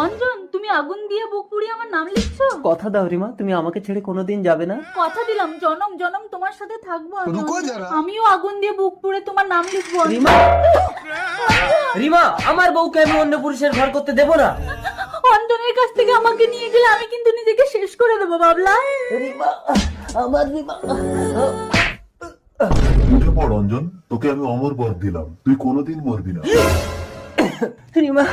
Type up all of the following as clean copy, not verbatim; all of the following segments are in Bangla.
অঞ্জন, তুমি আগুন দিয়ে বুক পুড়িয়ে আমার নাম লিখছো? কথা দাও রিমা, তুমি আমাকে ছেড়ে কোনোদিন যাবে না। কথা দিলাম জনম জনম তোমার সাথে থাকবো আমি। আমিও আগুন দিয়ে বুক পুড়ে তোমার নাম লিখবো। রিমা, রিমা, আমার বউকে আমি অন্য পুরুষের ঘর করতে দেবো না। অঞ্জনের কাছ থেকে আমাকে নিয়ে গেলে আমি কিন্তু নিজেকে শেষ করে দেবো বাবলা। রিমা, আমার রিমা। উঠে পড় অঞ্জন, তোকে আমি অমর বর দিলাম, তুই কোনোদিন মরবি না। রিমা,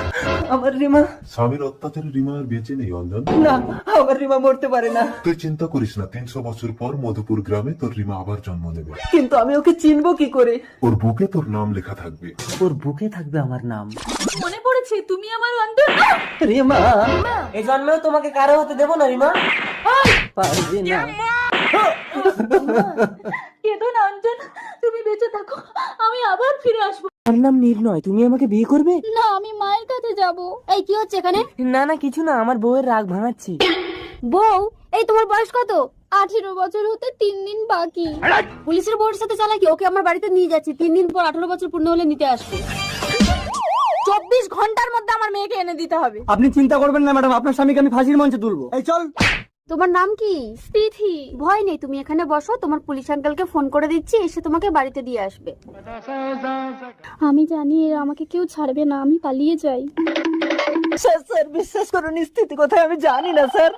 আমার রিমা। স্বামীর অত্যাচারে রিমা আর বেঁচে নেই অঞ্জন। না, আমার রিমা মরতে পারে না। তুই চিন্তা করিস না, 300 বছর পর মধুপুর গ্রামে তোর রিমা আবার জন্ম নেবে। কিন্তু আমি ওকে চিনবো কি করে? ওর বুকে তোর নাম লেখা থাকবে। ওর বুকে থাকবে আমার নাম। মনে পড়েছে তুমি আমার অঞ্জন। রিমা, এই জন্মেও তোমাকে কারো হতে দেবো না রিমা। পারবে না। কেঁদো না অঞ্জন, তুমি বেঁচে থাকো, আমি আবার ফিরে আসবো। আমার নাম নির্ণয়, তুমি আমাকে বিয়ে করবে? না, আমি মায়ের কাছে যাব। এই কি হচ্ছে এখানে? না না, কিছু না, আমার বউয়ের রাগ ভাঙাচ্ছি। বউ, এই তোমার বয়স কত? 18 বছর হতে 3 দিন বাকি। পুলিশের বউয়ের সাথে চালাকি। ওকে আমার বাড়িতে নিয়ে যাচ্ছি, 3 দিন পর 18 বছর পূর্ণ হলে নিতে আসবে। 24 ঘন্টার মধ্যে আমার মেয়েকে এনে দিতে হবে। আপনি চিন্তা করবেন না ম্যাডাম, আপনার স্বামীকে আমি ফাঁসির মঞ্চে তুলবো। এই চল। তোমার নাম কি? তিথি। ভয় নেই, তুমি এখানে বসো, তোমার পুলিশ আঙ্কেলকে ফোন করে দিচ্ছি, এসে তোমাকে বাড়িতে দিয়ে আসবে। আমি জানি এরা আমাকে কেউ ছাড়বে না, আমি পালিয়ে যাই। স্যার, স্যার বিশ্বাস করুন, স্থিতি কোথায় আমি জানি না স্যার।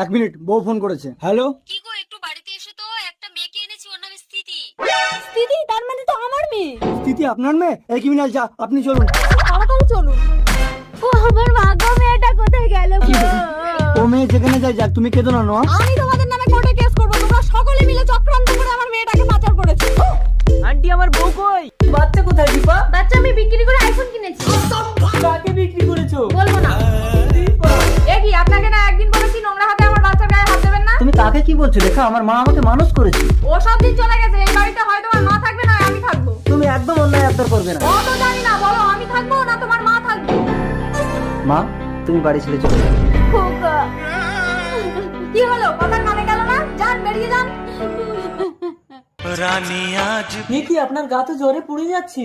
1 মিনিট, বউ ফোন করেছে। হ্যালো, কি গো, একটু বাড়িতে এসো তো, একটা মেয়েকে এনেছি, ওর নাম স্থিতি। স্থিতি? তার মানে তো আমার মেয়ে। স্থিতি আপনার মেয়ে? এই ক্রিমিনাল, যা, আপনি চলুন। তাড়াতাড়ি চলুন। ও আমার ভাগ্য, মেয়েটা কোথায় গেল গো? ও মেয়ে যেখানে যায় যাক, তুমি কেঁদো না নোয়া। আমি তোমাদের নামে কোর্টে কেস করব, তোমরা সকলে মিলে চক্রান্ত করে আমার মেয়েটাকে পাচার করেছো। আন্টি, আমার বউ কই? বাচ্চা কোথায় দীপা? বাচ্চা আমি বিক্রি করে আইফোন কিনেছি। কাকে বিক্রি করেছো? বলবো না। এ কি, আপনাকে না একদিন বলেছি নোংরা হাতে আমার বাচ্চার গায়ে হাত দেবেন না? তুমি কাকে কি বলছো রেখা? আমার মা আমাকে মানুষ করেছে। ও সব দিন চলে গেছে, এই বাড়িতে হয় তোমার মা থাকবে না আমি থাকবো। তুমি একদম অন্যায় আবদার করবে না। ও তো জানি না, বলো আমি থাকবো না তোমার মা থাকবে? মা, তুমি বাড়ি ছেড়ে চলে যাও। খোকা, কি হলো? কথা কানে গেল না? যান, বেরিয়ে যান। কি আপনার গা তো জ্বরে পুড়ে যাচ্ছে।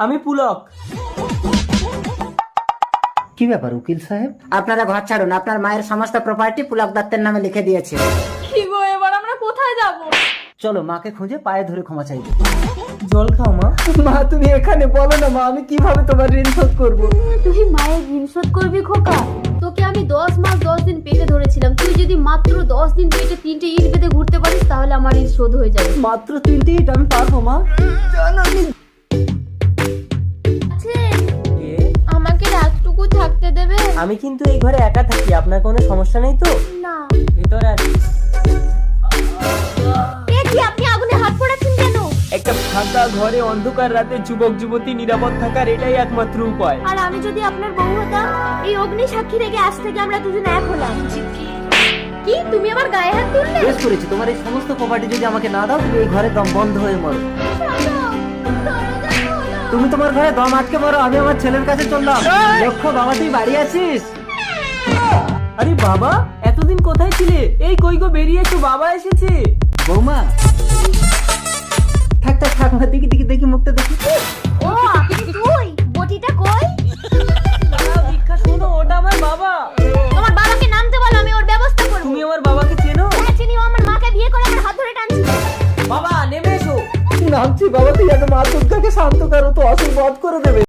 আমি পুলক। কি ব্যাপার উকিল সাহেব? আপনারা ঘর ছাড়ুন, আপনার মায়ের সমস্ত প্রপার্টি পুলক দত্তের নামে লিখে দিয়েছে। কি গো, এবার আমরা কোথায় যাব? চলো মাকে খুঁজে পায়ে ধরে ক্ষমা চাইবো। জল খাও মা। মা, তুমি এখানে বলো না মা, আমি কিভাবে তোমার ঋণ শোধ করবো? তুই মায়ের ঋণ শোধ করবি খোকা? তোকে আমি 10 মাস 10 দিন পেটে ধরেছিলাম, তুই যদি মাত্র 10 দিন পেটে 3টে ইট বেঁধে ঘুরতে পারিস তাহলে আমার ঋণ শোধ হয়ে যাবে। মাত্র 3টে ইট আমি পারবো মা। আমাকে রাতটুকু থাকতে দেবে? আমি কিন্তু এই ঘরে একা থাকি, আপনার কোনো সমস্যা নেই তো? না। ভিতরে আসি। এ কি, আপনি আগুনে হাত পোড়াচ্ছেন কেন? একটা ফাঁকা ঘরে অন্ধকার রাতে যুবক যুবতী নিরাপদ থাকার এটাই একমাত্র উপায়। আর আমি যদি আপনার বউ হতাম, এই অগ্নি সাক্ষী রেখে আজ থেকে আমরা দুজন এক হলাম। কি, তুমি আমার গায়ে হাত তুললে? বেশ করেছি, তোমার এই সমস্ত প্রপার্টি যদি আমাকে না দাও, তুমি এই ঘরে দম বন্ধ হয়ে মরো। তুমি তোমার ঘরে দম আটকে মরো, আমি আমার ছেলের কাছে চললাম। লক্ষ্য, বাবা তুই বাড়ি আছিস? আরে বাবা, এতদিন কোথায় ছিলে? এই কই গো, বেরিয়ে এসো, বাবা এসেছে। বৌমা, থাক থাক থাক, দেখি দেখি দেখি মুখটা দেখি। ও তুই, বটিটা কই? ভিক্ষা শোনো, ওটা আমার বাবা। তোমার বাবাকে নামতে বলো, আমি ওর ব্যবস্থা করব। তুমি আমার বাবাকে চেনো? হ্যাঁ চিনি, ও আমার মাকে বিয়ে করে আমার হাত ধরে টানছিল। বাবা নেমে এসো। নামছি বাবা, তুই আগে মা দুর্গাকে শান্ত করো, তো অসুর বধ করে দেবে।